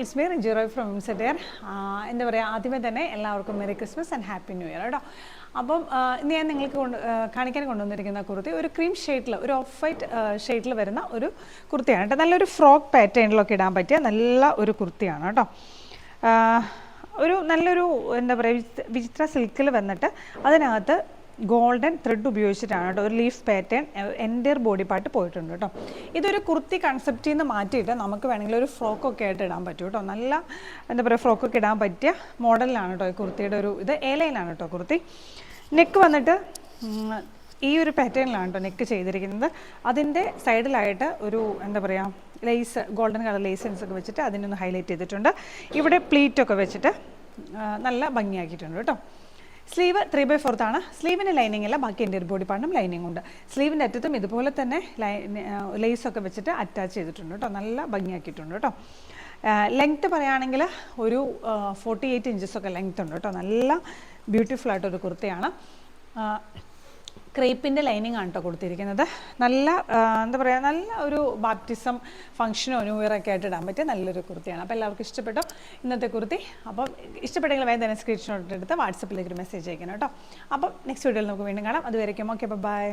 It's me Riji Roy from സെറ്റിയർ. എന്താ പറയുക, ആദ്യമേ തന്നെ എല്ലാവർക്കും merry Christmas and happy new year കേട്ടോ. അപ്പം ഇന്ന് ഞാൻ നിങ്ങൾക്ക് കാണിക്കാൻ കൊണ്ടുവന്നിരിക്കുന്ന കുർത്തി ഒരു ക്രീം ഷെയ്ഡിൽ, ഒരു ഓഫ് വൈറ്റ് ഷെയ്ഡിൽ വരുന്ന ഒരു കുർത്തിയാണ് കേട്ടോ. നല്ലൊരു ഫ്രോക്ക് പാറ്റേണിലൊക്കെ ഇടാൻ പറ്റിയ നല്ല ഒരു കുർത്തിയാണ് കേട്ടോ. ഒരു നല്ലൊരു എന്താ പറയുക, വിചിത്ര സിൽക്കിൽ വന്നിട്ട് അതിനകത്ത് ഗോൾഡൻ ത്രെഡ് ഉപയോഗിച്ചിട്ടാണ് കേട്ടോ ഒരു leaf pattern entire body part പോയിട്ടുണ്ട് കേട്ടോ. ഇതൊരു കുർത്തി കൺസെപ്റ്റിൽ നിന്ന് മാറ്റിയിട്ട് നമുക്ക് വേണമെങ്കിൽ ഒരു ഫ്രോക്കൊക്കെ ആയിട്ട് ഇടാൻ പറ്റും കേട്ടോ. നല്ല എന്താ പറയുക, ഫ്രോക്കൊക്കെ ഇടാൻ പറ്റിയ മോഡലിലാണ് കേട്ടോ ഈ കുർത്തിയുടെ ഒരു ഇത്. എ ലൈനാണ് കേട്ടോ കുർത്തി. നെക്ക് വന്നിട്ട് ഈ ഒരു പാറ്റേണിലാണ് കേട്ടോ നെക്ക് ചെയ്തിരിക്കുന്നത്. അതിൻ്റെ സൈഡിലായിട്ട് ഒരു എന്താ പറയുക ലേസ്, ഗോൾഡൻ കളർ ലേസൻസ് ഒക്കെ വെച്ചിട്ട് അതിനൊന്ന് ഹൈലൈറ്റ് ചെയ്തിട്ടുണ്ട്. ഇവിടെ പ്ലീറ്റൊക്കെ വെച്ചിട്ട് നല്ല ഭംഗിയാക്കിയിട്ടുണ്ട് കേട്ടോ. സ്ലീവ് 3/4 ആണ്. സ്ലീവിന് ലൈനിങ് അല്ല, ബാക്കി എൻ്റെ ഒരു ബോഡി പാർട്ടിനും ലൈനിങ് ഉണ്ട്. സ്ലീവിൻ്റെ അറ്റത്തും ഇതുപോലെ തന്നെ ലേസൊക്കെ വെച്ചിട്ട് അറ്റാച്ച് ചെയ്തിട്ടുണ്ട് കേട്ടോ. നല്ല ഭംഗിയാക്കിയിട്ടുണ്ട് കേട്ടോ. ലെങ്ത്ത് പറയുകയാണെങ്കിൽ ഒരു 48 ഇഞ്ചസൊക്കെ ലെങ്ത്ത് ഉണ്ട് കേട്ടോ. നല്ല ബ്യൂട്ടിഫുൾ ആയിട്ടൊരു കുർത്തിയാണ്. ക്രേപ്പിൻ്റെ ലൈനിങ് ആണ് കേട്ടോ കൊടുത്തിരിക്കുന്നത്. നല്ല എന്താ പറയുക, നല്ല ഒരു ബാപ്റ്റിസം ഫംഗ്ഷനോ ന്യൂ ഇയർ ഒക്കെ ആയിട്ട് ഇടാൻ പറ്റിയ നല്ലൊരു കുർത്തിയാണ്. അപ്പോൾ എല്ലാവർക്കും ഇഷ്ടപ്പെട്ടു ഇന്നത്തെ കുർത്തി. അപ്പം ഇഷ്ടപ്പെട്ടെങ്കിൽ വേഗം തന്നെ സ്ക്രീൻഷോട്ട് എടുത്ത് വാട്സപ്പിലേക്ക് ഒരു മെസ്സേജ് അയക്കണം കേട്ടോ. അപ്പം നെക്സ്റ്റ് വീഡിയോയിൽ നമുക്ക് വീണ്ടും കാണാം. അതുവരേക്കും ഓക്കെ, ബൈ.